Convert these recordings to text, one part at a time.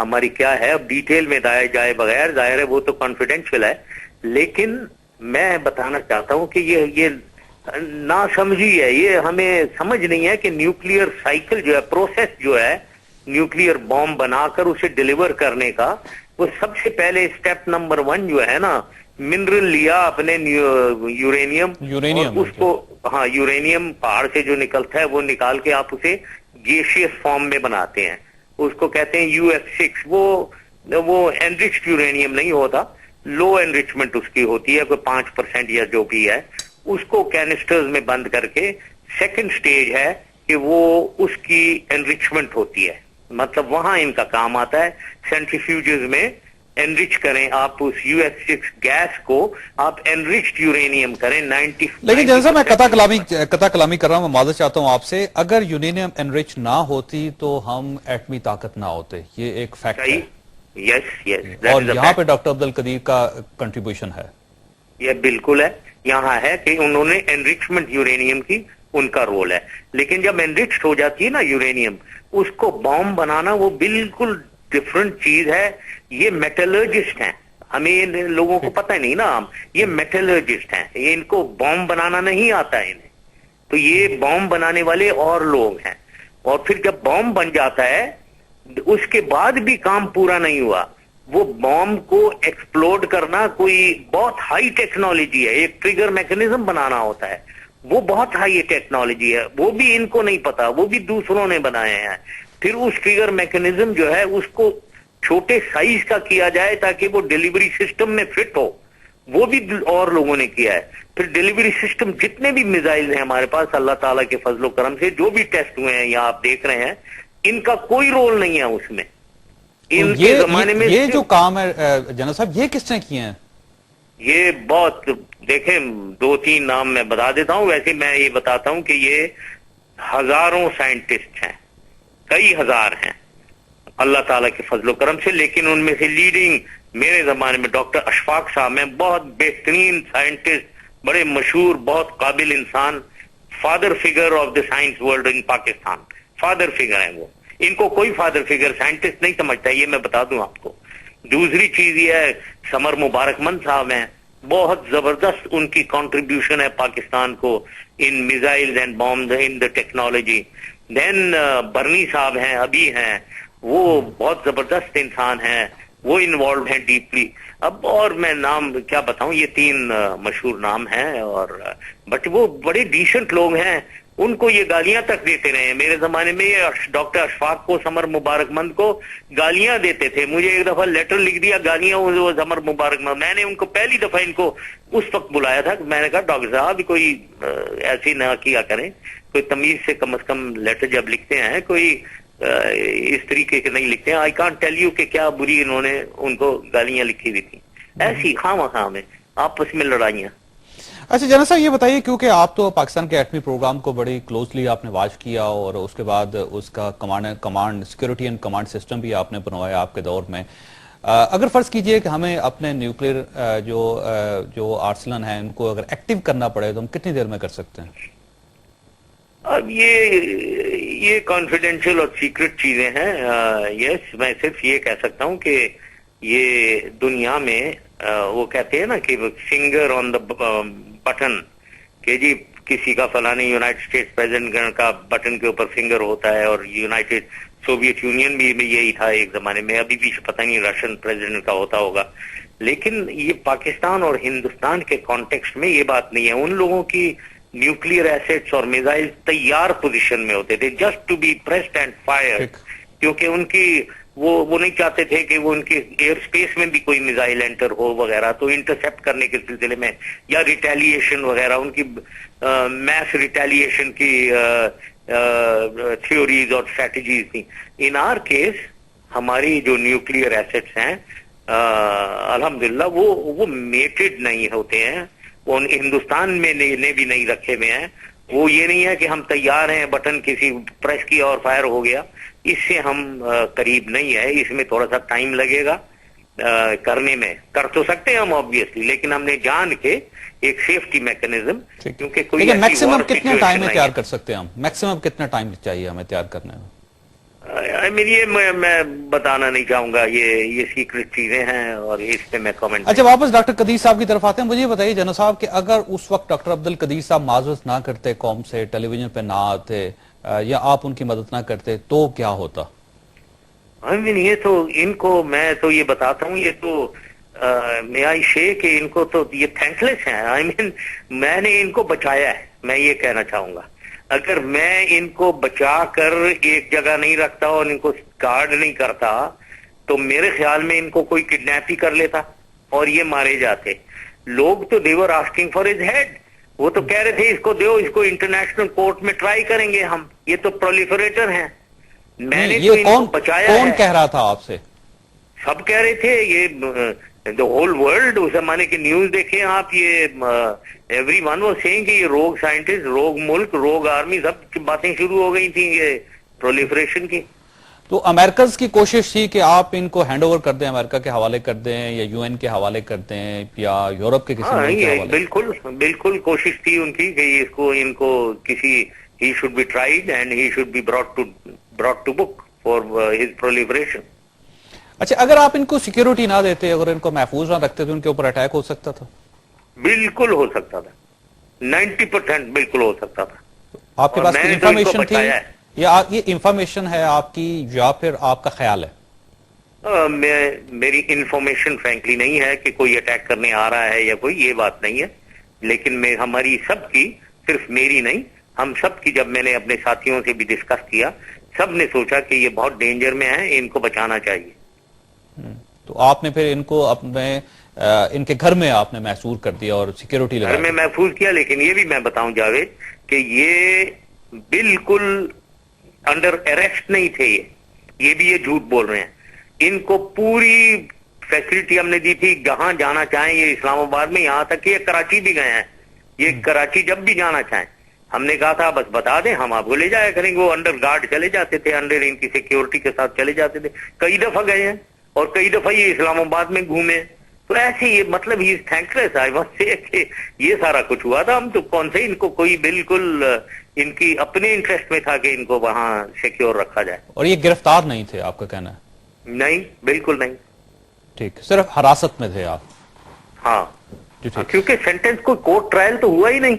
ہماری کیا ہے، اب ڈیٹیل میں جائے بغیر، ظاہر ہے وہ تو کانفیڈینشیل ہے، لیکن میں بتانا چاہتا ہوں کہ یہ نا سمجھی ہے، یہ ہمیں سمجھ نہیں ہے کہ نیوکلیئر سائیکل جو ہے، پروسیس جو ہے نیوکلیئر بام بنا کر اسے ڈیلیور کرنے کا، وہ سب سے پہلے اسٹیپ نمبر 1 جو ہے نا، منرل لیا اپنے یورینیم، اور اس کو یورینیم پہاڑ سے جو نکلتا ہے وہ نکال کے آپ اسے گیشیس فارم میں بناتے ہیں، اس کو کہتے ہیں UF6، وہ انریچڈ یورینیم نہیں ہوتا، لو انریچمنٹ اس کی ہوتی ہے، کوئی 5% یا جو بھی ہے، اس کو کینسٹرز میں بند کر کے سیکنڈ سٹیج ہے کہ وہ اس کی انریچمنٹ ہوتی ہے، مطلب وہاں ان کا کام آتا ہے، سینٹریفیوجز میں انریچ کریں آپ اس UF6 گیس کو، آپ انریچڈ یورینیم کریں 90%۔ لیکن جیسا میں قطع کلامی کر رہا ہوں، میں معذرت چاہتا ہوں آپ سے، اگر یورینیم انریچ نہ ہوتی تو ہم ایٹمی طاقت نہ ہوتے، یہ ایک فیکٹ ہے۔ یس، اور یہاں پہ ڈاکٹر عبد القدیر کا کنٹریبیوشن ہے۔ یہ بالکل ہے، یہاں ہے کہ انہوں نے انریچمنٹ یورینیم کی، ان کا رول ہے، لیکن جب انریچڈ ہو جاتی ہے نا یورینیم، اس کو بام بنانا وہ بالکل ڈفرنٹ چیز ہے، یہ میٹلرجسٹ ہیں، ہمیں لوگوں کو پتہ نہیں نا، یہ میٹلرجسٹ ہیں، یہ ان کو بام بنانا نہیں آتا ہے انہیں، تو یہ بام بنانے والے اور لوگ ہیں، اور پھر جب بام بن جاتا ہے اس کے بعد بھی کام پورا نہیں ہوا، وہ بام کو ایکسپلوڈ کرنا کوئی بہت ہائی ٹیکنالوجی ہے، ایک ٹریگر میکنزم بنانا ہوتا ہے، وہ بہت ہائی ٹیکنالوجی ہے، وہ بھی ان کو نہیں پتا، وہ بھی دوسروں نے بنائے ہیں، پھر اس ٹریگر میکنزم جو ہے اس کو چھوٹے سائز کا کیا جائے تاکہ وہ ڈیلیوری سسٹم میں فٹ ہو، وہ بھی اور لوگوں نے کیا ہے، پھر ڈیلیوری سسٹم جتنے بھی میزائل ہیں ہمارے پاس اللہ تعالیٰ کے فضل و کرم سے جو بھی ٹیسٹ ہوئے ہیں یا آپ دیکھ رہے ہیں، ان کا کوئی رول نہیں ہے اس میں، ان کے زمانے میں یہ جو کام ہے جنرل صاحب، یہ کس نے کیے ہیں؟ یہ بہت دیکھیں 2-3 نام میں بتا دیتا ہوں، ویسے میں یہ بتاتا ہوں کہ یہ ہزاروں سائنٹسٹ ہیں، کئی ہزار ہیں اللہ تعالیٰ کے فضل و کرم سے، لیکن ان میں سے لیڈنگ میرے زمانے میں ڈاکٹر اشفاق صاحب ہیں، بہت بہترین سائنٹسٹ، بڑے مشہور، بہت قابل انسان، father figure of the science world in Pakistan, father figure ہیں وہ، ان کو کوئی فادر فگر سائنٹسٹ نہیں سمجھتا، یہ میں بتا دوں آپ کو۔ دوسری چیز یہ ہے، سمر مبارک مند صاحب ہیں، بہت زبردست ان کی کنٹریبیوشن ہے پاکستان کو ان missiles and bombs in the technology. Then Burney صاحب ہیں، ابھی ہیں، وہ بہت زبردست انسان ہیں، وہ انوالوڈ ہیں ڈیپلی۔ اب اور میں نام کیا بتاؤں، یہ 3 مشہور نام ہیں، اور بٹ وہ بڑے ڈیسنٹ لوگ ہیں، ان کو یہ گالیاں تک دیتے رہے ہیں، میرے زمانے میں یہ ڈاکٹر اشفاق کو، سمر مبارک مند کو گالیاں دیتے تھے، مجھے ایک دفعہ لیٹر لکھ دیا گالیاں، وہ سمر مبارک مند، میں نے ان کو پہلی دفعہ ان کو اس وقت بلایا تھا، میں نے کہا ڈاکٹر صاحب کوئی ایسی نہ کیا کریں، کوئی تمیز سے کم از کم لیٹر جب لکھتے ہیں کوئی اس طریقے کے نہیں لکھتے ہیں، آئی کانٹ ٹیل یو کہ کیا بری انہوں نے ان کو گالیاں لکھی ہوئی تھیں، ایسی خواہ میں آپس میں لڑائیاں۔ اچھا جنرل صاحب یہ بتائیے، کیونکہ آپ تو پاکستان کے ایٹمی پروگرام کو بڑی کلوزلی آپ نے واچ کیا، اور اس کے بعد اس کا command security and command system بھی آپ نے بنوایا آپ کے دور میں، اگر فرض کیجئے کہ ہمیں اپنے نیوکلیئر جو آرسنل ہیں ان کو اگر ایکٹیو کرنا پڑے تو ہم کتنی دیر میں کر سکتے ہیں؟ اب یہ کانفیڈینشیل اور سیکرٹ چیزیں ہیں، یس میں صرف یہ کہہ سکتا ہوں کہ یہ دنیا میں وہ کہتے ہیں نا کہ فنگر آن دا بٹن، کہ جی کسی کا فلانے یونائٹڈ اسٹیٹس پریزیڈنٹ کا بٹن کے اوپر فنگر ہوتا ہے، اور یونائٹڈ سوویت یونین بھی یہی تھا ایک زمانے میں، ابھی بھی پتہ نہیں رشین پریزیڈنٹ کا ہوتا ہوگا، لیکن یہ پاکستان اور ہندوستان کے کانٹیکسٹ میں یہ بات نہیں ہے، ان لوگوں کی نیوکلیئر ایسٹس اور میزائل تیار پوزیشن میں ہوتے تھے just to be pressed and fire, کیونکہ ان کی وہ نہیں چاہتے تھے کہ وہ ان کے ایئر سپیس میں بھی کوئی میزائل انٹر ہو وغیرہ، تو انٹرسپٹ کرنے کے سلسلے میں یا ریٹیلیشن وغیرہ، ان کی میس ریٹیلیشن کی تھیوریز اور اسٹریٹجیز تھیں۔ ان آر کیس ہماری جو نیوکلیئر ایسٹس ہیں الحمدللہ وہ میٹڈ نہیں ہوتے ہیں، وہ ہندوستان میں بھی نہیں رکھے ہوئے ہیں، وہ یہ نہیں ہے کہ ہم تیار ہیں، بٹن کسی پریس کیا اور فائر ہو گیا، اس سے ہم قریب نہیں ہے، اس میں تھوڑا سا ٹائم لگے گا کرنے میں، کر تو سکتے ہیں ہم آبویسلی، لیکن ہم نے جان کے ایک سیفٹی میکنزم، کیونکہ کوئی میکسیمم کتنے ٹائم میں تیار کر سکتے ہیں ہم؟ میکسیمم کتنا ٹائم چاہیے ہمیں تیار کرنے میں؟ یہ میں بتانا نہیں چاہوں گا، یہ سیکرٹ چیزیں ہیں اور اس پہ میں کامنٹ. اچھا واپس ڈاکٹر قدیر صاحب کی طرف آتے ہیں. مجھے بتائیے جنرل صاحب کہ اگر اس وقت ڈاکٹر عبد القدیر صاحب معذرت نہ کرتے قوم سے، ٹیلی ویژن پہ نہ آتے یا آپ ان کی مدد نہ کرتے تو کیا ہوتا؟ یہ تو ان کو میں تو یہ بتاتا ہوں، یہ تو میائی شیخ کہ ان کو تو یہ تھینک لیس ہیں. میں نے ان کو بچایا ہے، میں یہ کہنا چاہوں گا. اگر میں ان کو بچا کر ایک جگہ نہیں رکھتا اور ان کو گارڈ نہیں کرتا تو میرے خیال میں ان کو کوئی کڈنیپ ہی کر لیتا اور یہ مارے جاتے. لوگ تو they were asking for his head. وہ تو کہہ رہے تھے اس کو دیو، اس کو انٹرنیشنل کورٹ میں ٹرائی کریں گے ہم. یہ تو پرولیفریٹر ہیں. میں نے تو ان کو بچایا ہے. کون کہہ رہا تھا آپ سے؟ سب کہہ رہے تھے، یہ the whole world. اس زمانے کی نیوز دیکھیں آپ، یہ ایوری ون واز سیئنگ کہ یہ روگ سائنٹسٹ، روگ ملک، روگ آرمی، سب باتیں شروع ہو گئی تھیں یہ پرولیفریشن کی. تو امریکز کی کوشش تھی کہ آپ ان کو ہینڈ اوور کر دیں، امریکا کے حوالے کر دیں یا یو این کے حوالے کر دیں یا یورپ کے کسی ملک کے حوالے؟ بالکل کوشش تھی ان کی کہ ان کو کسی he should be tried and he should be brought to book for his proliferation. اچھا اگر آپ ان کو سیکیورٹی نہ دیتے، اگر ان کو محفوظ نہ رکھتے تو ان کے اوپر اٹیک ہو سکتا تھا؟ بالکل ہو سکتا تھا، 90% بالکل ہو سکتا تھا. آپ کے پاس کوئی انفارمیشن تھی یا یہ انفارمیشن ہے آپ کی یا پھر آپ کا خیال ہے؟ میری انفارمیشن فرینکلی نہیں ہے کہ کوئی اٹیک کرنے آ رہا ہے یا کوئی، یہ بات نہیں ہے. لیکن ہماری سب کی، صرف میری نہیں، ہم سب کی، جب میں نے اپنے ساتھیوں سے بھی ڈسکس کیا، سب نے سوچا کہ یہ بہت ڈینجر میں ہے، ان کو بچانا چاہیے. تو آپ نے پھر ان کو اپنے ان کے گھر میں آپ نے محصور کر دیا اور سیکیورٹی لگا؟ گھر میں محفوظ کیا. لیکن یہ بھی میں بتاؤں جاوید کہ یہ بالکل انڈر اریسٹ نہیں تھے. یہ بھی یہ جھوٹ بول رہے ہیں. ان کو پوری فیسلٹی ہم نے دی تھی، جہاں جانا چاہیں. یہ اسلام آباد میں، یہاں تک کہ یہ کراچی بھی گئے ہیں. یہ کراچی جب بھی جانا چاہیں ہم نے کہا تھا بس بتا دیں، ہم آپ کو لے جایا کریں گے. وہ انڈر گارڈ چلے جاتے تھے، انڈر ان کی سیکیورٹی کے ساتھ چلے جاتے تھے. کئی دفعہ گئے ہیں اور کئی دفعہ یہ اسلام آباد میں گھومے. تو ایسے یہ مطلب ہی تھینک لیس. آئی واز سے کہ یہ سارا کچھ ہوا تھا. ہم تو کون سے ان کو کوئی بالکل ان کی اپنے انٹرسٹ میں تھا کہ ان کو وہاں سیکیور رکھا جائے. اور یہ گرفتار نہیں تھے آپ کا کہنا ہے؟ نہیں، بالکل نہیں. ٹھیک، صرف حراست میں تھے آپ؟ ہاں، کیونکہ سینٹنس کوئی کورٹ ٹرائل تو ہوا ہی نہیں.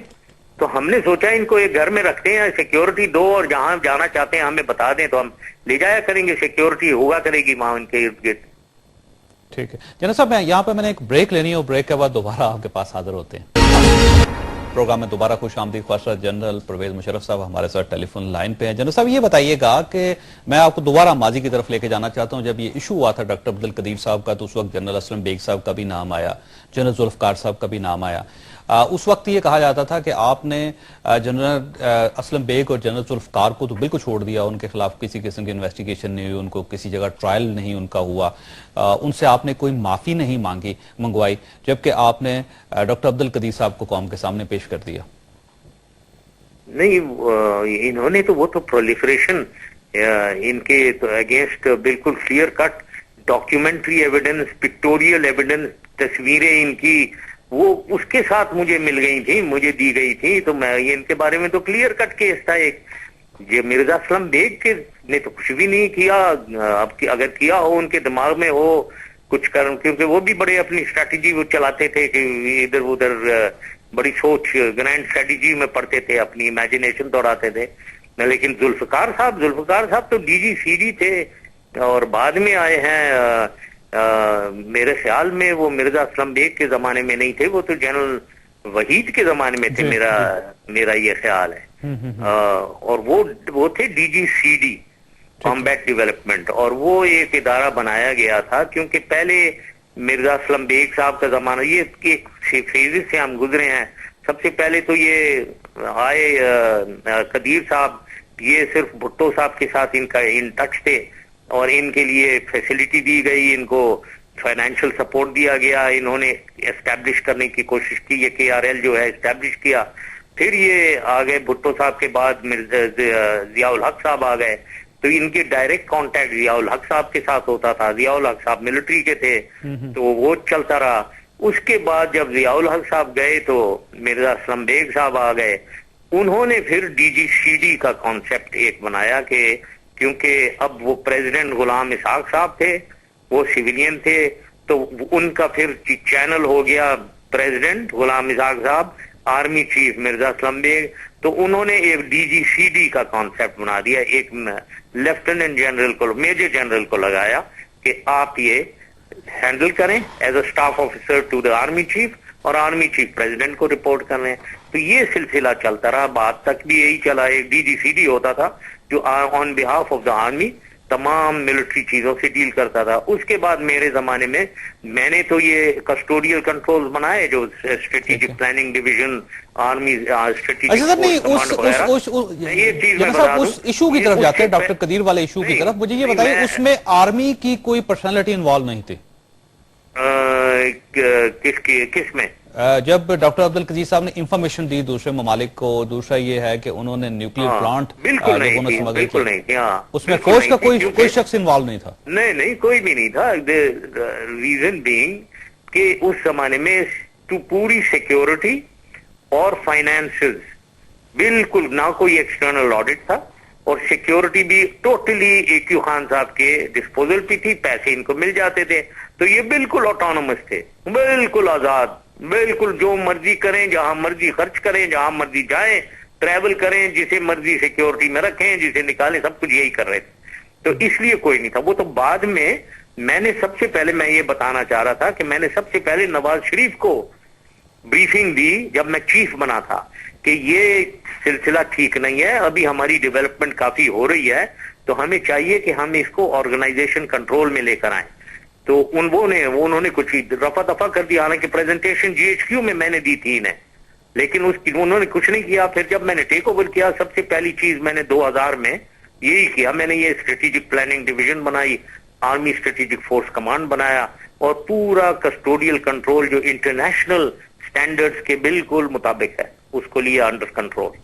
تو ہم نے سوچا ان کو ایک گھر میں رکھتے ہیں، سیکیورٹی دو، اور جہاں جانا چاہتے ہیں ہمیں بتا دیں تو ہم لے جایا کریں گے. سیکیورٹی ہوگا کرے گی وہاں ان کے ارد گرد. ٹھیک ہے جناب صاحب، یہاں پہ میں نے ایک بریک لینی ہے اور بریک کے بعد دوبارہ آپ کے پاس حاضر ہوتے ہیں. پروگرام میں دوبارہ خوش آمدید. خواصہ جنرل پرویز مشرف صاحب ہمارے ساتھ ٹیلی فون لائن پہ ہیں. جنرل صاحب یہ بتائیے گا کہ میں آپ کو دوبارہ ماضی کی طرف لے کے جانا چاہتا ہوں. جب یہ ایشو ہوا تھا ڈاکٹر عبد القدیر صاحب کا تو اس وقت جنرل اسلم بیگ صاحب کا بھی نام آیا، جنرل ذوالفقار صاحب کا بھی نام آیا. اس وقت یہ کہا جاتا تھا کہ آپ نے جنرل اسلم بیگ اور جنرل ذوالفقار کو تو بالکل چھوڑ دیا، ان کے خلاف کسی قسم کی انویسٹیگیشن نہیں ہوئی، ان کو کسی جگہ ٹرائل نہیں ان کا ہوا، ان سے آپ نے کوئی معافی نہیں منگوائی، جبکہ آپ نے ڈاکٹر عبد القدیر صاحب کو قوم کے سامنے پیش کر دیا. نہیں، انہوں نے تو وہ تو پرولیفریشن ان کے اگینسٹ بالکل clear cut documentary evidence, pictorial evidence, تصویریں ان کی وہ اس کے ساتھ مجھے مل گئی تھی، مجھے دی گئی تھی. تو میں ان کے بارے میں تو کلیئر کٹ کیس تھا. ایک یہ مرزا اسلم بیگ کے نے تو کچھ بھی نہیں کیا. اب اگر کیا ہو ان کے دماغ میں ہو کچھ کیونکہ وہ بھی بڑے اپنی اسٹریٹجی وہ چلاتے تھے کہ ادھر ادھر بڑی سوچ، گرینڈ اسٹریٹجی میں پڑھتے تھے، اپنی امیجنیشن دوڑاتے تھے. لیکن ذوالفقار صاحب تو ڈی جی سی ڈی تھے اور بعد میں آئے ہیں. میرے خیال میں وہ مرزا اسلم بیگ کے زمانے میں نہیں تھے، وہ تو جنرل وحید کے زمانے میں تھے. میرا یہ خیال ہے. اور وہ تھے D G C D, combat development. اور وہ ایک ادارہ بنایا گیا تھا کیونکہ پہلے مرزا اسلم بیگ صاحب کا زمانہ، یہ ایک فیزز سے ہم گزرے ہیں. سب سے پہلے تو یہ آئے قدیر صاحب، یہ صرف بھٹو صاحب کے ساتھ ان کا ان ٹچ تھے اور ان کے لیے فیسلٹی دی گئی، ان کو فائنینشیل سپورٹ دیا گیا. انہوں نے اسٹیبلش کرنے کی کوشش کی، یہ کے آر ایل جو ہے اسٹیبلش کیا. پھر یہ آ گئے بھٹو صاحب کے بعد ضیاء الحق صاحب آ گئے. تو ان کے ڈائریکٹ کانٹیکٹ ضیاء الحق صاحب کے ساتھ ہوتا تھا. ضیاء الحق صاحب ملٹری کے تھے تو وہ چلتا رہا. اس کے بعد جب ضیاء الحق صاحب گئے تو مرزا اسلم بیگ صاحب آ گئے. انہوں نے پھر ڈی جی سی ڈی کا کانسیپٹ ایک بنایا کہ کیونکہ اب وہ پریزیڈنٹ غلام اسحاق صاحب تھے، وہ سویلین تھے، تو ان کا پھر چینل ہو گیا پریزیڈنٹ غلام اسحاق صاحب، آرمی چیف مرزا اسلم بیگ، تو انہوں نے ایک ڈی جی سی ڈی کا کانسیپٹ بنا دیا، ایک لیفٹیننٹ جنرل کو، میجر جنرل کو لگایا کہ آپ یہ ہینڈل کریں as a staff officer to the army chief, اور آرمی چیف پریزیڈنٹ کو رپورٹ کر رہے ہیں. تو یہ سلسلہ چلتا رہا، بعد تک بھی یہی چلا. ایک ڈی جی سی ڈی ہوتا تھا جو آن بہاف آف دا آرمی تمام ملٹری چیزوں سے ڈیل کرتا تھا. اس کے بعد میرے زمانے میں میں نے تو یہ کسٹوڈیل کنٹرول بنائے، جو strategic planning division, army strategic command وغیرہ. یہ چیز میں بتا دوں، اس ایشو کی طرف جاتے ہیں، ڈاکٹر قدیر والے ایشو کی طرف. مجھے یہ بتائیے اس میں آرمی کی کوئی پرسنالٹی انوالو نہیں تھی؟ کس میں؟ جب ڈاکٹر عبد القدیر صاحب نے انفارمیشن دی دوسرے ممالک کو، دوسرا یہ ہے کہ انہوں نے نیوکلیر پلانٹ بالکل نہیں تھی، اس میں فوج کا کوئی شخص انوالو نہیں تھا؟ نہیں کوئی بھی نہیں تھا. ریزن بینگ کہ اس زمانے میں پوری سیکیورٹی اور فائنینسز بالکل نہ کوئی ایکسٹرنل آڈٹ تھا، اور سیکیورٹی بھی ٹوٹلی ایکیو خان صاحب کے ڈسپوزل پہ تھی، پیسے ان کو مل جاتے تھے. تو یہ بالکل آٹونومس تھے، بالکل آزاد، بالکل جو مرضی کریں، جہاں مرضی خرچ کریں، جہاں مرضی جائیں، ٹریول کریں، جسے مرضی سیکیورٹی میں رکھیں، جسے نکالیں، سب کچھ یہی کر رہے تھے. تو اس لیے کوئی نہیں تھا. وہ تو بعد میں نے سب سے پہلے، میں یہ بتانا چاہ رہا تھا کہ میں نے سب سے پہلے نواز شریف کو بریفنگ دی جب میں چیف بنا تھا کہ یہ سلسلہ ٹھیک نہیں ہے، ابھی ہماری ڈیولپمنٹ کافی ہو رہی ہے، تو ہمیں چاہیے کہ ہم اس کو آرگنائزیشن کنٹرول میں لے کر آئیں. تو انہوں نے کچھ رفع دفع کر دیا، حالانکہ پریزنٹیشن جی ایچ کیو میں نے دی تھی انہیں، لیکن انہوں نے کچھ نہیں کیا. پھر جب میں نے ٹیک اوور کیا، سب سے پہلی چیز میں نے 2000 میں یہی کیا، میں نے یہ اسٹریٹجک پلاننگ ڈویژن بنائی، آرمی اسٹریٹجک فورس کمانڈ بنایا، اور پورا کسٹوڈیل کنٹرول جو انٹرنیشنل سٹینڈرڈز کے بالکل مطابق ہے اس کو لیا انڈر کنٹرول.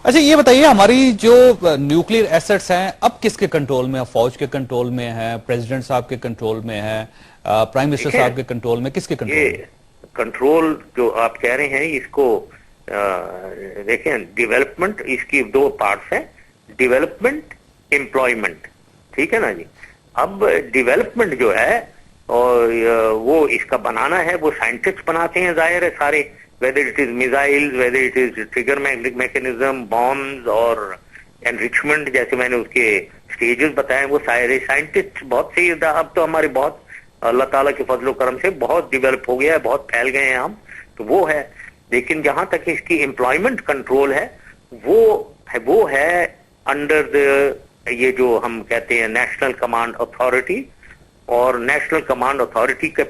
اچھا یہ بتائیے، ہماری جو نیوکلیر ایسٹس ہیں اب کس کے کنٹرول میں ہیں؟ فوج کے کنٹرول میں ہیں، پریزیڈنٹ صاحب کے کنٹرول میں ہیں، پرائم منسٹر صاحب کے کنٹرول میں، کس کے کنٹرول میں؟ یہ کنٹرول جو آپ کہہ رہے ہیں، اس کو دیکھیں، ڈیولپمنٹ اس کی دو پارٹس ہیں، ڈیولپمنٹ، امپلائمنٹ، ٹھیک ہے نا جی. اب ڈیولپمنٹ جو ہے اور وہ اس کا بنانا ہے، وہ سائنٹسٹ بناتے ہیں، ظاہر ہے سارے، whether it is missiles, whether it is trigger mechanism, bombs اور enrichment، جیسے میں نے اس کے سٹیجز بتائے، وہ سارے سائنٹسٹ بہت صحیح. اب تو ہمارے بہت اللہ تعالیٰ کے فضل و کرم سے بہت ڈیولپ ہو گیا ہے، بہت پھیل گئے ہیں ہم، تو وہ ہے. لیکن جہاں تک اس کی امپلائمنٹ کنٹرول ہے، وہ ہے انڈر یہ جو ہم کہتے ہیں نیشنل کمانڈ اتھارٹی، اور نیشنل کمانڈ اتھارٹی کے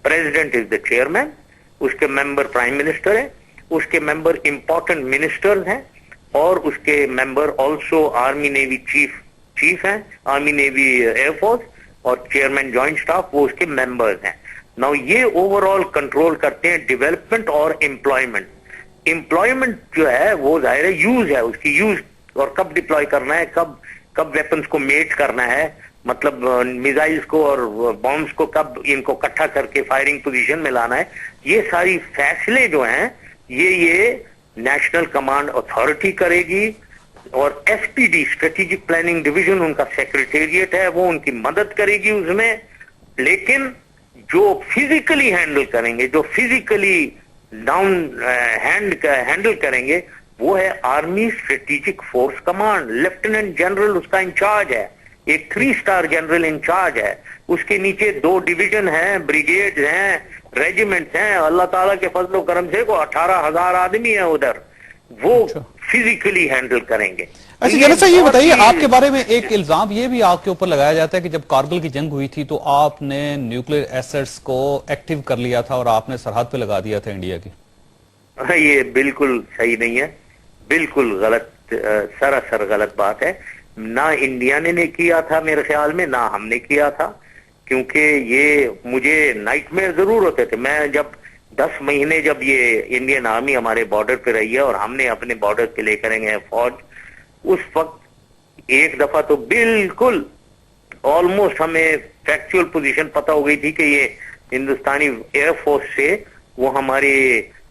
پریزیڈنٹ از دا چیئرمین، اس کے ممبر پرائم منسٹر ہیں، اس کے ممبر امپورٹنٹ منسٹرز ہیں، اور اس کے ممبر آلسو آرمی نیوی چیف ہیں، آرمی نیوی ایئر فورس، اور چیئرمین جوائنٹ اسٹاف، وہ اس کے ممبرز ہیں. نو یہ اوور آل کنٹرول کرتے ہیں ڈیولپمنٹ اور امپلائمنٹ. امپلائمنٹ جو ہے وہ ظاہر ہے یوز ہے، اس کی یوز، اور کب ڈپلوائے کرنا ہے، کب ویپنز کو میٹ کرنا ہے، مطلب میزائلز کو اور بامبز کو کب ان کو اکٹھا کر کے فائرنگ پوزیشن میں لانا ہے، یہ ساری فیصلے جو ہیں یہ نیشنل کمانڈ اتھارٹی کرے گی. اور S P D strategic planning division ان کا سیکریٹریٹ ہے، وہ ان کی مدد کرے گی اس میں. لیکن جو فزیکلی ہینڈل کریں گے، جو فزیکلی ڈاؤن ہینڈل کریں گے، وہ ہے army strategic force command. Lieutenant general اس کا انچارج ہے، ایک 3 اسٹار جنرل انچارج ہے، اس کے نیچے 2 ڈویژن ہیں، بریگیڈ ہیں، ریجیمنٹس ہیں. اللہ تعالیٰ کے فضل و کرم سے کو 18,000 آدمی ہیں ادھر، وہ فزیکلی ہینڈل کریں گے. اچھا جنرل صاحب یہ بتائیے، آپ کے بارے میں ایک الزام یہ بھی آپ کے اوپر لگایا جاتا ہے کہ جب کارگل کی جنگ ہوئی تھی تو آپ نے نیوکلیر ایسٹس کو ایکٹیو کر لیا تھا اور آپ نے سرحد پہ لگا دیا تھا انڈیا کی. یہ بالکل صحیح نہیں ہے، بالکل غلط، سراسر غلط بات ہے. نہ انڈیا نے کیا تھا میرے خیال میں، نہ ہم نے کیا تھا، کیونکہ یہ مجھے نائٹ میئر ضرور ہوتے تھے. میں جب 10 مہینے جب یہ انڈین آرمی ہمارے بارڈر پہ رہی ہے اور ہم نے اپنے بارڈر پہ لے کریں گے فوج، اس وقت ایک دفعہ تو بالکل آلموسٹ ہمیں فیکچوئل پوزیشن پتہ ہو گئی تھی کہ یہ ہندوستانی ایئر فورس سے وہ ہمارے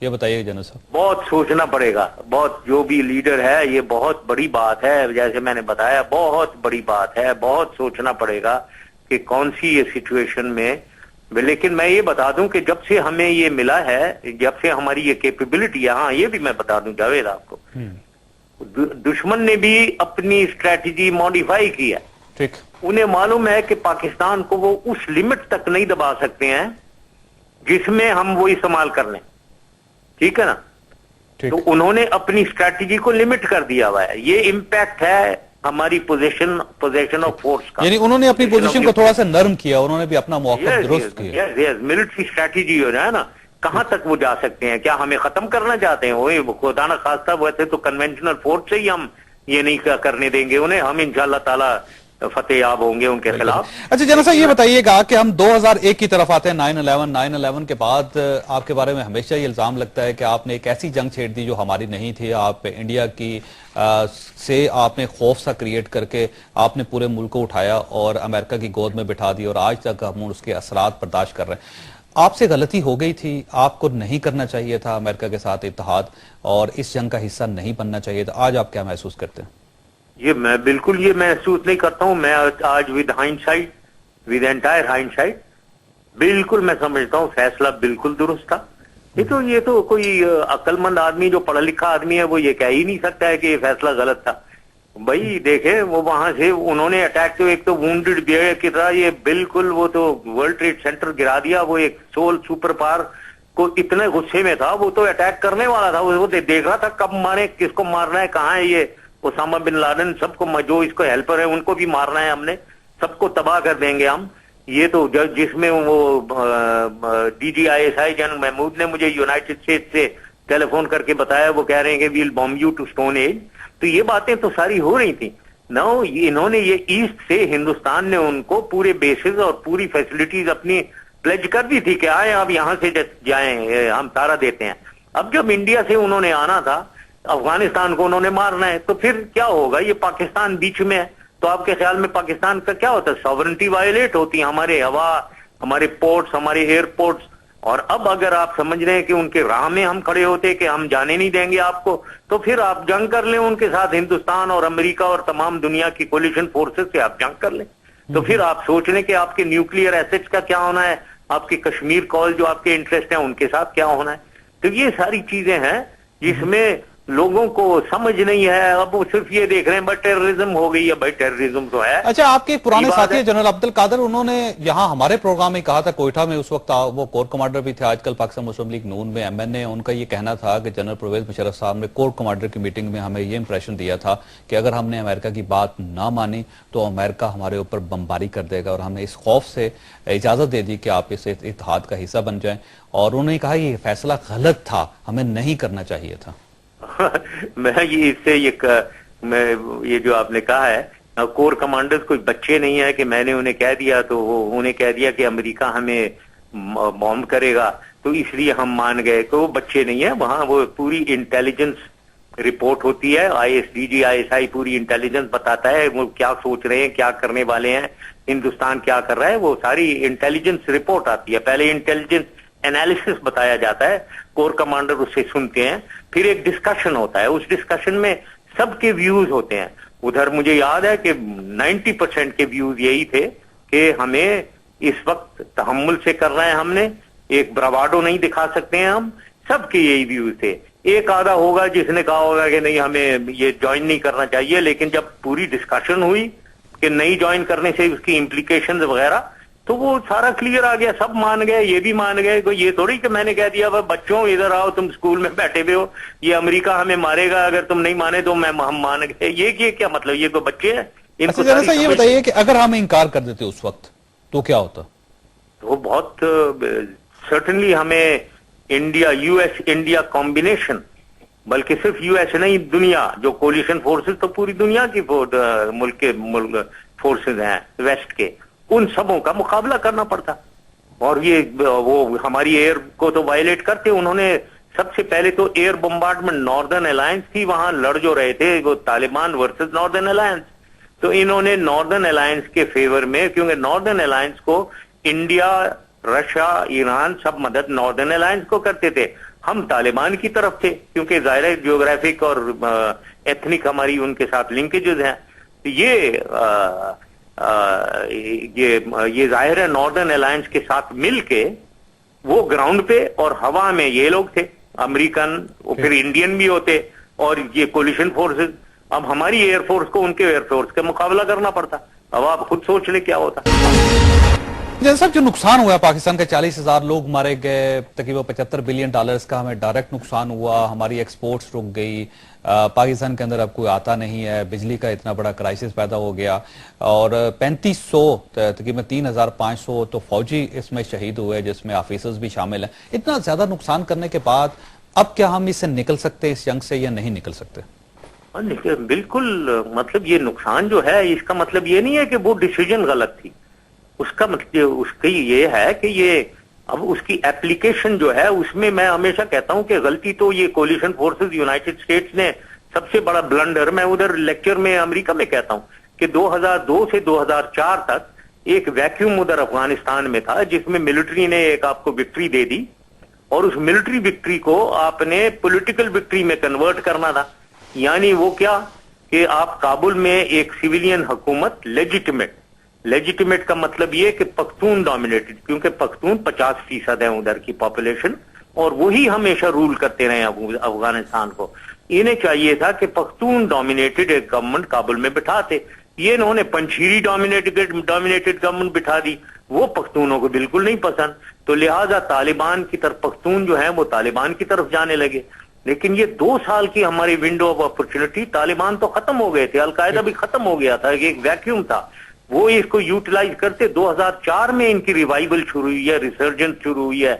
یہ بتائیے جنرل صاحب. بہت سوچنا پڑے گا. بہت جو بھی لیڈر ہے یہ بہت بڑی بات ہے, جیسے میں نے بتایا بہت بڑی بات ہے, بہت سوچنا پڑے گا کہ کون سی یہ سچویشن میں. لیکن میں یہ بتا دوں کہ جب سے ہمیں یہ ملا ہے, جب سے ہماری یہ کیپیبلٹی ہے, ہاں یہ بھی میں بتا دوں جاوید آپ کو, دشمن نے بھی اپنی اسٹریٹجی ماڈیفائی کی ہے. ٹھیک. انہیں معلوم ہے کہ پاکستان کو وہ اس لمٹ تک نہیں دبا سکتے ہیں جس میں ہم وہ استعمال کر لیں. ٹھیک ہے نا. تو انہوں نے اپنی اسٹریٹجی کو لمٹ کر دیا ہوا ہے. یہ امپیکٹ ہے ہماری پوزیشن آف فورس کا. یعنی انہوں نے اپنی پوزیشن کو تھوڑا سا نرم کیا, انہوں نے بھی اپنا موقف درست کیا. ملٹری اسٹریٹجی ہو جائے نا, کہاں تک وہ جا سکتے ہیں؟ کیا ہمیں ختم کرنا چاہتے ہیں؟ وہ خدا نہ خواستہ ویسے تو کنونشنل فورس سے ہی ہم یہ نہیں کرنے دیں گے انہیں. ہم انشاءاللہ تعالی فتح یاب ہوں گے ان کے خلاف. اچھا جنرل صاحب یہ بتائیے گا کہ ہم 2001 کی طرف آتے ہیں, 9/11 کے بعد آپ کے بارے میں ہمیشہ یہ الزام لگتا ہے کہ آپ نے ایک ایسی جنگ چھیڑ دی جو ہماری نہیں تھی. آپ انڈیا کی سے آپ نے خوف سا کریٹ کر کے آپ نے پورے ملک کو اٹھایا اور امریکہ کی گود میں بٹھا دی, اور آج تک ہم اس کے اثرات برداشت کر رہے ہیں. آپ سے غلطی ہو گئی تھی, آپ کو نہیں کرنا چاہیے تھا امریکہ کے ساتھ اتحاد, اور اس جنگ کا حصہ نہیں بننا چاہیے تھا. آج آپ کیا محسوس کرتے ہیں؟ یہ میں بالکل یہ محسوس نہیں کرتا ہوں. میں آج ود ہائنڈسائٹ, ود انٹائر ہائنڈسائٹ, بالکل میں سمجھتا ہوں فیصلہ بالکل درست تھا. یہ تو کوئی عقل مند آدمی جو پڑھا لکھا آدمی ہے وہ یہ کہہ ہی نہیں سکتا ہے کہ یہ فیصلہ غلط تھا. بھائی دیکھیں وہ وہاں سے انہوں نے اٹیک تو ایک تو وونڈڈ بیئر کی طرح یہ بالکل وہ تو ورلڈ ٹریڈ سینٹر گرا دیا. وہ ایک سول سپر پاور کو اتنے غصے میں تھا, وہ تو اٹیک کرنے والا تھا. وہ دیکھ رہا تھا کب مارے, کس کو مارنا ہے, کہاں ہے یہ اسامہ بن لادن, سب کو جو اس کو ہیلپر ہے ان کو بھی مارنا ہے ہم نے, سب کو تباہ کر دیں گے ہم. یہ تو جس میں وہ DGISI جنرل محمود نے مجھے یونائٹڈ اسٹیٹ سے ٹیلی فون کر کے بتایا, وہ کہہ رہے ہیں کہ well bomb you to stone age. تو یہ باتیں تو ساری ہو رہی تھیں. انہوں نے یہ ایسٹ سے ہندوستان نے ان کو پورے بیسز اور پوری فیسلٹیز اپنی پلیج کر دی تھی کہ آئے آپ یہاں سے جائیں, ہم سارا دیتے ہیں. اب جب انڈیا سے انہوں نے آنا تھا, افغانستان کو انہوں نے مارنا ہے, تو پھر کیا ہوگا؟ یہ پاکستان بیچ میں ہے, تو آپ کے خیال میں پاکستان کا کیا ہوتا ہے؟ ساورنٹی وائلیٹ ہوتی ہے, ہمارے ہوا, ہمارے پورٹس, ہمارے ایئرپورٹس. اور اب اگر آپ سمجھ رہے ہیں کہ ان کے راہ میں ہم کھڑے ہوتے کہ ہم جانے نہیں دیں گے آپ کو, تو پھر آپ جنگ کر لیں ان کے ساتھ, ہندوستان اور امریکہ اور تمام دنیا کی کولیشن فورسز سے آپ جنگ کر لیں. تو پھر آپ سوچ لیں کہ آپ کے نیوکلیئر ایسٹس کا کیا ہونا ہے, آپ کے کشمیر کال جو آپ کے انٹرسٹ ہیں ان کے ساتھ کیا ہونا ہے. تو یہ ساری چیزیں ہیں جس میں لوگوں کو سمجھ نہیں ہے. اب وہ صرف یہ دیکھ رہے ہیں بس ٹیررزم ہو گئی ہے. بھائی ٹیررزم تو ہے. اچھا آپ کے پرانے ساتھی جنرل عبد القادر, انہوں نے یہاں ہمارے پروگرام میں کہا تھا, کوئٹہ میں اس وقت وہ کور کمانڈر بھی تھے, آج کل پاکستان مسلم لیگ نون میں MN ہے, ان کا یہ کہنا تھا کہ جنرل پرویز مشرف صاحب نے کور کمانڈر کی میٹنگ میں ہمیں یہ امپریشن دیا تھا کہ اگر ہم نے امریکہ کی بات نہ مانی تو امریکہ ہمارے اوپر بمباری کر دے گا, اور ہم نے اس خوف سے اجازت دے دی کہ آپ اس اتحاد کا حصہ بن جائیں. اور انہوں نے کہا یہ فیصلہ غلط تھا, ہمیں نہیں کرنا چاہیے تھا. میں اس سے یہ جو آپ نے کہا ہے, کور کمانڈرز کوئی بچے نہیں ہے کہ میں نے انہیں کہہ دیا تو وہ انہیں کہہ دیا کہ امریکہ ہمیں بومب کرے گا تو اس لیے ہم مان گئے. تو وہ بچے نہیں ہیں, وہاں وہ پوری انٹیلیجنس رپورٹ ہوتی ہے, DGISI پوری انٹیلیجنس بتاتا ہے وہ کیا سوچ رہے ہیں, کیا کرنے والے ہیں, ہندوستان کیا کر رہا ہے, وہ ساری انٹیلیجنس رپورٹ آتی ہے. پہلے انٹیلیجنس انالیسس بتایا جاتا ہے, کور کمانڈر اسے سنتے ہیں, پھر ایک ڈسکشن ہوتا ہے, اس ڈسکشن میں سب کے ویوز ہوتے ہیں. ادھر مجھے یاد ہے کہ 90% کے ویوز یہی تھے کہ ہمیں اس وقت تحمل سے کر رہے ہیں, ہم نے ایک براواڈو نہیں دکھا سکتے ہیں ہم. سب کے یہی ویوز تھے. ایک آدھا ہوگا جس نے کہا ہوگا کہ نہیں ہمیں یہ جوائن نہیں کرنا چاہیے, لیکن جب پوری ڈسکشن ہوئی کہ نہیں جوائن کرنے سے اس کی امپلیکیشنز وغیرہ, تو وہ سارا کلیئر آ گیا, سب مان گئے, یہ بھی مان گئے. کوئی یہ تھوڑی کہ میں نے کہہ دیا بچوں ادھر آؤ, تم اسکول میں بیٹھے ہوئے ہو, یہ امریکہ ہمیں مارے گا اگر تم نہیں مانے تو ہم مان گئے. یہ کیا مطلب؟ یہ کوئی بچے ہیں؟ یہ بتائیے کہ اگر ہم انکار کر دیتے اس وقت تو کیا ہوتا؟ وہ بہت سرٹنلی ہمیں US انڈیا کمبینیشن, بلکہ صرف US نہیں, دنیا جو کولیشن فورسز, تو پوری دنیا کی ملک کے فورسز ہیں ویسٹ کے, ان سبوں کا مقابلہ کرنا پڑتا. اور یہ وہ ہماری ایئر کو تو وائلیٹ کرتے. انہوں نے سب سے پہلے تو ایئر بمبارڈمنٹ, ناردرن الائنس تھی وہاں لڑ جو رہے تھے, وہ طالبان ورسز ناردرن الائنس, تو انہوں نے ناردرن الائنس کے فیور میں, کیونکہ ناردرن الائنس کو انڈیا رشیا، ایران سب مدد ناردرن الائنس کو کرتے تھے. ہم طالبان کی طرف تھے کیونکہ ظاہر ہے جیوگرافک اور ایتھنک ہماری ان کے ساتھ لنکیجز ہیں. یہ ظاہر ہے ناردرن الائنس کے ساتھ مل کے وہ گراؤنڈ پہ اور ہوا میں یہ لوگ تھے، امریکن پھر انڈین بھی ہوتے اور یہ کولیشن فورسز. اب ہماری ایئر فورس کو ان کے ایئر فورس کا مقابلہ کرنا پڑتا. اب آپ خود سوچ لیں کیا ہوتا. جیسا صاحب جو نقصان ہوا پاکستان کے 40,000 لوگ مارے گئے، تقریباً $75 بلین کا ہمیں ڈائریکٹ نقصان ہوا، ہماری ایکسپورٹس رک گئی، پاکستان کے اندر اب کوئی آتا نہیں ہے، بجلی کا اتنا بڑا کرائسس پیدا ہو گیا، اور 3500 تقریباً 3,500 تو فوجی اس میں شہید ہوئے جس میں آفیسرز بھی شامل ہیں. اتنا زیادہ نقصان کرنے کے بعد اب کیا ہم اس سے نکل سکتے اس جنگ سے یا نہیں نکل سکتے؟ بالکل، مطلب یہ نقصان جو ہے اس کا مطلب یہ نہیں ہے کہ وہ ڈیسیجن غلط تھی. اس کا مطلب اس کی یہ ہے کہ یہ اب اس کی اپلیکیشن جو ہے اس میں میں ہمیشہ کہتا ہوں کہ غلطی تو یہ کولیشن فورسز یونائٹڈ اسٹیٹس نے سب سے بڑا بلنڈر، میں ادھر لیکچر میں امریکہ میں کہتا ہوں کہ 2002 سے 2004 تک ایک ویکیوم ادھر افغانستان میں تھا جس میں ملٹری نے ایک آپ کو وکٹری دے دی اور اس ملٹری وکٹری کو آپ نے پولیٹیکل وکٹری میں کنورٹ کرنا تھا. یعنی وہ کیا کہ آپ کابل میں ایک سویلین حکومت لیجیٹیمیٹ کا مطلب یہ کہ پختون ڈومینیٹڈ، کیونکہ پختون 50% ہے ادھر کی پاپولیشن اور وہی ہمیشہ رول کرتے رہے افغانستان کو. انہیں چاہیے تھا کہ پختون ڈومینیٹڈ ایک گورنمنٹ کابل میں بٹھاتے. یہ انہوں نے پنچھیری ڈومینیٹڈ گورنمنٹ بٹھا دی. وہ پختونوں کو بالکل نہیں پسند، تو لہٰذا طالبان کی طرف پختون جو ہیں وہ طالبان کی طرف جانے لگے. لیکن یہ 2 سال کی ہماری ونڈو آف اپرچونٹی، طالبان تو ختم ہو گئے تھے، القاعدہ بھی ختم ہو گیا تھا، ایک ویکیوم تھا، وہ اس کو یوٹیلائز کرتے. 2004 میں ان کی ریوائول شروع ہوئی ہے، ریسرجنس شروع ہوئی ہے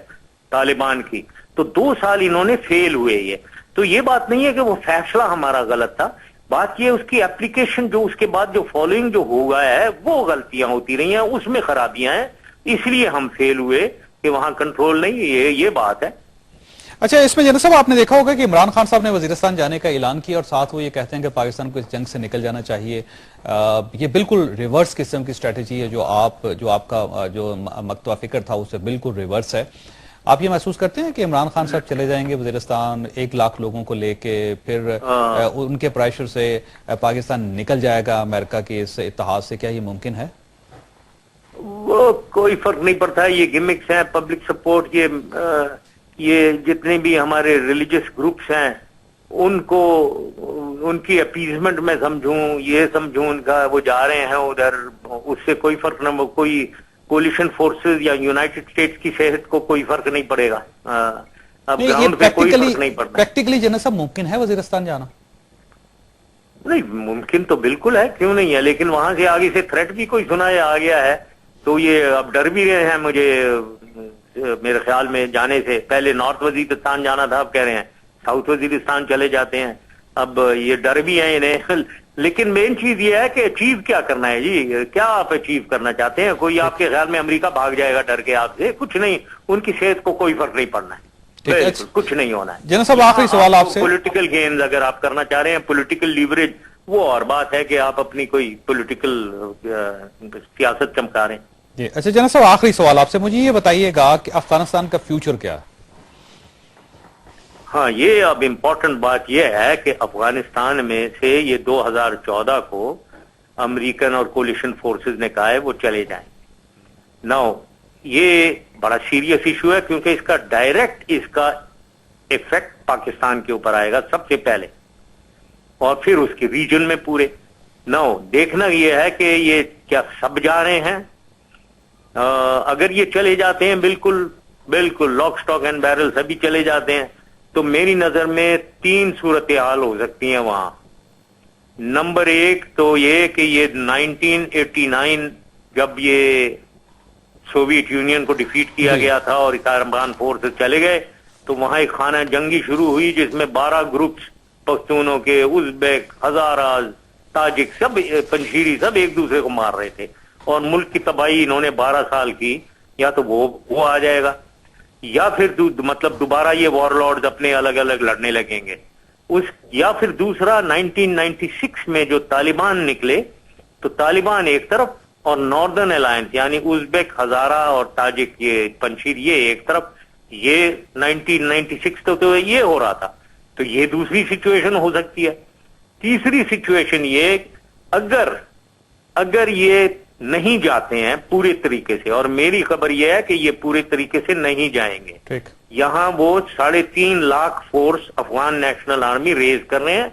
طالبان کی. تو 2 سال انہوں نے فیل ہوئے. یہ تو یہ بات نہیں ہے کہ وہ فیصلہ ہمارا غلط تھا، بات یہ اس کی اپلیکیشن جو اس کے بعد جو فالوئنگ جو ہو گیا ہے وہ غلطیاں ہوتی رہی ہیں، اس میں خرابیاں ہیں، اس لیے ہم فیل ہوئے کہ وہاں کنٹرول نہیں. یہ بات ہے. اچھا، اس میں جنرل صاحب آپ نے دیکھا ہوگا کہ عمران خان صاحب نے وزیرستان جانے کا اعلان کیا اور ساتھ وہ یہ کہتے ہیں کہ پاکستان کو اس جنگ سے نکل جانا چاہیے. یہ بالکل ریورس قسم کی اسٹریٹجی ہے جو آپ کا جو مکتوع فکر تھا اس سے بالکل ریورس ہے. آپ یہ محسوس کرتے ہیں کہ عمران خان صاحب چلے جائیں گے وزیرستان 1 لاکھ لوگوں کو لے کے، پھر ان کے پریشر سے پاکستان نکل جائے گا امریکہ کے اس اتحاد سے؟ کیا یہ ممکن ہے؟ وہ کوئی فرق نہیں پڑتا. یہ گمکس ہیں، پبلک سپورٹ، یہ جتنے بھی ہمارے ریلیجس گروپس ہیں ان کو ان کی اپیزمنٹ میں سمجھوں، یہ سمجھوں ان کا وہ جا رہے ہیں ادھر، اس سے کوئی فرق نہ، کوئی کولیشن فورسز یا یونائٹڈ اسٹیٹس کی صحت کو کوئی فرق نہیں پڑے گا. اب گراؤنڈ پہ کوئی فرق نہیں پڑتا. پریکٹیکلی جنرل صاحب ممکن ہے وزیرستان جانا؟ نہیں ممکن تو بالکل ہے، کیوں نہیں ہے، لیکن وہاں سے آگے سے تھریٹ بھی کوئی سنایا آ گیا ہے تو یہ اب ڈر بھی رہے ہیں. مجھے میرے خیال میں جانے سے پہلے نارتھ وزیرستان جانا تھا، اب کہہ رہے ہیں ساؤتھ وزیرستان چلے جاتے ہیں. اب یہ ڈر بھی ہیں انہیں. لیکن مین چیز یہ ہے کہ اچیو کیا کرنا ہے جی، کیا آپ اچیو کرنا چاہتے ہیں؟ کوئی آپ کے خیال میں امریکہ بھاگ جائے گا ڈر کے آپ سے؟ کچھ نہیں، ان کی صحت کو کوئی فرق نہیں پڑنا ہے، کچھ نہیں ہونا ہے. جنرل صاحب آخری سوال آپ سے، پولیٹیکل گینز اگر آپ کرنا چاہ رہے ہیں، پولیٹیکل لیوریج، وہ اور بات ہے کہ آپ اپنی کوئی پولیٹیکل سیاست چمکا رہے ہیں. جی اچھا جنرل صاحب آخری سوال آپ سے، مجھے یہ بتائیے گا کہ افغانستان کا فیوچر کیا ہے؟ ہاں، یہ اب امپورٹنٹ بات یہ ہے کہ افغانستان میں سے یہ 2014 کو امریکن اور کولیشن فورسز نے کہا ہے وہ چلے جائیں. ناؤ یہ بڑا سیریس ایشو ہے کیونکہ اس کا ڈائریکٹ اس کا ایفیکٹ پاکستان کے اوپر آئے گا سب سے پہلے اور پھر اس کی ریجن میں پورے. ناؤ دیکھنا یہ ہے کہ یہ کیا سب جا رہے ہیں. اگر یہ چلے جاتے ہیں بالکل لاک سٹاک اینڈ بیرل سبھی چلے جاتے ہیں تو میری نظر میں 3 صورتحال ہو سکتی ہیں وہاں. نمبر 1 تو یہ کہ یہ 1989 جب یہ سوویت یونین کو ڈیفیٹ کیا گیا تھا اور طالبان فورسز چلے گئے تو وہاں ایک خانہ جنگی شروع ہوئی جس میں 12 گروپس پختونوں کے، ازبیک، ہزاراز، تاجک، سب پنشیری سب ایک دوسرے کو مار رہے تھے اور ملک کی تباہی انہوں نے 12 سال کی. یا تو وہ آ جائے گا یا پھر مطلب دوبارہ یہ وار لارڈز اپنے الگ الگ لڑنے لگیں گے. یا پھر دوسرا 1996 میں جو طالبان نکلے تو طالبان ایک طرف اور ناردرن الائنس یعنی ازبیک، ہزارہ اور تاجک، یہ پنشیر، یہ ایک طرف، یہ 1996 تو یہ ہو رہا تھا. تو یہ دوسری سچویشن ہو سکتی ہے. تیسری سچویشن یہ، اگر یہ نہیں جاتے ہیں پورے طریقے سے، اور میری خبر یہ ہے کہ یہ پورے طریقے سے نہیں جائیں گے. ٹھیک. یہاں وہ 3.5 lakh force Afghan national army raise کر رہے ہیں.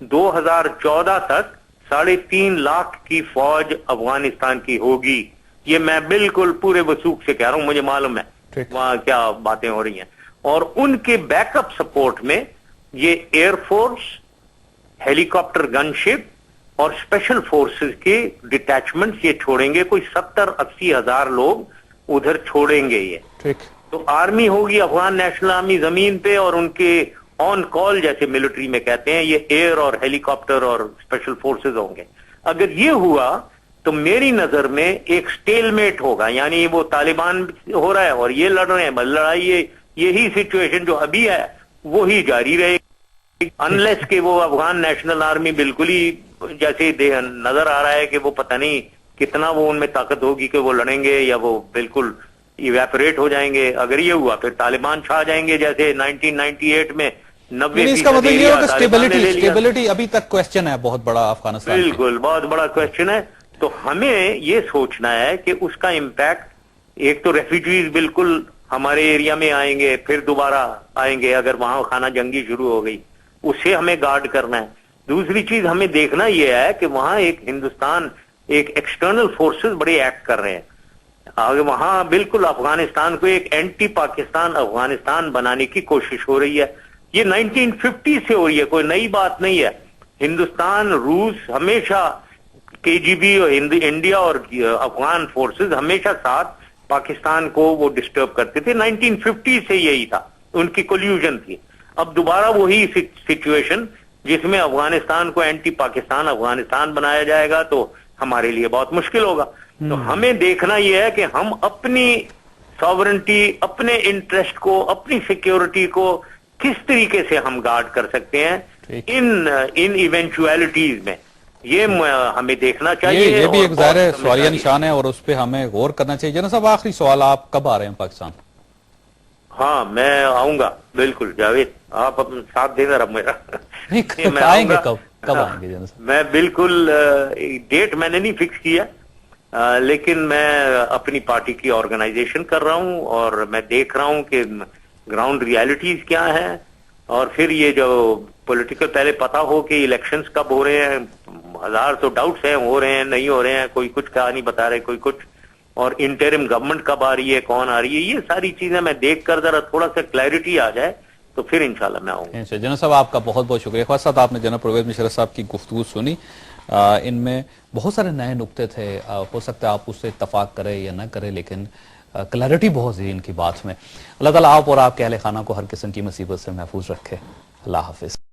2014 تک 3.5 لاکھ کی فوج افغانستان کی ہوگی. یہ میں بالکل پورے وثوق سے کہہ رہا ہوں، مجھے معلوم ہے وہاں کیا باتیں ہو رہی ہیں. اور ان کے بیک اپ سپورٹ میں یہ ایئر فورس، ہیلی کاپٹر گن شپ اور اسپیشل فورسز کے ڈٹیچمنٹس یہ چھوڑیں گے. کوئی 70-80 ہزار لوگ ادھر چھوڑیں گے. یہ ٹھیک. تو آرمی ہوگی، افغان نیشنل آرمی زمین پہ، اور ان کے آن کال جیسے ملٹری میں کہتے ہیں، یہ ایئر اور ہیلی کاپٹر اور اسپیشل فورسز ہوں گے. اگر یہ ہوا تو میری نظر میں ایک سٹیل میٹ ہوگا، یعنی وہ طالبان ہو رہا ہے اور یہ لڑ رہے ہیں، لڑائی یہی سچویشن جو ابھی ہے وہی جاری رہے گی، انلیس کہ وہ افغان نیشنل آرمی بالکل ہی جیسے نظر آ رہا ہے کہ وہ پتہ نہیں کتنا وہ ان میں طاقت ہوگی کہ وہ لڑیں گے، یا وہ بالکل ایویپوریٹ ہو جائیں گے. اگر یہ ہوا پھر طالبان چھا جائیں گے جیسے 1998 میں 90%. اس کا مطلب یہ ہو کہ سٹیبلٹی ابھی تک کوسچن ہے بہت بڑا افغانستان. بالکل بہت بڑا کوسچن ہے. تو ہمیں یہ سوچنا ہے کہ اس کا امپیکٹ، ایک تو ریفیوجیز بالکل ہمارے ایریا میں آئیں گے، پھر دوبارہ آئیں گے اگر وہاں خانہ جنگی شروع ہو گئی، اسے ہمیں گارڈ کرنا ہے. دوسری چیز ہمیں دیکھنا یہ ہے کہ وہاں ہندوستان ایک ایکسٹرنل فورسز بڑے ایکٹ کر رہے ہیں. آگے وہاں بالکل افغانستان کو ایک اینٹی پاکستان افغانستان بنانے کی کوشش ہو رہی ہے. یہ 1950 سے ہو رہی ہے، کوئی نئی بات نہیں ہے. ہندوستان، روس ہمیشہ، KGB اور انڈیا اور افغان فورسز ہمیشہ ساتھ پاکستان کو وہ ڈسٹرب کرتے تھے. 1950 سے یہی تھا، ان کی کولیوژن تھی. اب دوبارہ وہی سچویشن جس میں افغانستان کو اینٹی پاکستان افغانستان بنایا جائے گا تو ہمارے لیے بہت مشکل ہوگا. تو ہمیں دیکھنا یہ ہے کہ ہم اپنی ساورنٹی، اپنے انٹرسٹ کو، اپنی سیکیورٹی کو کس طریقے سے ہم گارڈ کر سکتے ہیں ان ایونچویلٹیز میں، یہ ہمیں دیکھنا چاہیے. یہ بھی ایک ظاہر سوالیہ نشان ہے اور اس پہ ہمیں غور کرنا چاہیے. جناب صاحب آخری سوال، آپ کب آ رہے ہیں پاکستان؟ ہاں میں آؤں گا بالکل جاوید، آپ اپنا ساتھ دینا رب میرا. آئیں گے کب آئیں گے جناب صاحب؟ میں بالکل ڈیٹ میں نے نہیں فکس کیا، لیکن میں اپنی پارٹی کی آرگنائزیشن کر رہا ہوں اور میں دیکھ رہا ہوں کہ گراؤنڈ ریالٹیز کیا ہیں. اور پھر یہ جو پولیٹیکل پہلے پتا ہو کہ الیکشنز کب ہو رہے ہیں، ہزار تو ڈاؤٹس ہیں، ہو رہے ہیں نہیں ہو رہے ہیں، کوئی کچھ کہا نہیں بتا رہے، کوئی کچھ، اور انٹرم گورنمنٹ کب آ رہی ہے، کون آ رہی ہے، یہ ساری چیزیں میں دیکھ کر ذرا تھوڑا سا کلیئرٹی آ جائے تو پھر انشاءاللہ میں آؤں گا. جناب صاحب آپ کا بہت بہت شکریہ. خواہ صاحب آپ نے جناب پرویز مشرف صاحب کی گفتگو سنی، ان میں بہت سارے نئے نکتے تھے، ہو سکتا ہے آپ اس سے اتفاق کریں یا نہ کریں، لیکن کلیئرٹی بہت تھی ان کی بات میں. اللہ تعالیٰ آپ اور آپ کے اہل خانہ کو ہر قسم کی مصیبت سے محفوظ رکھے. اللہ حافظ.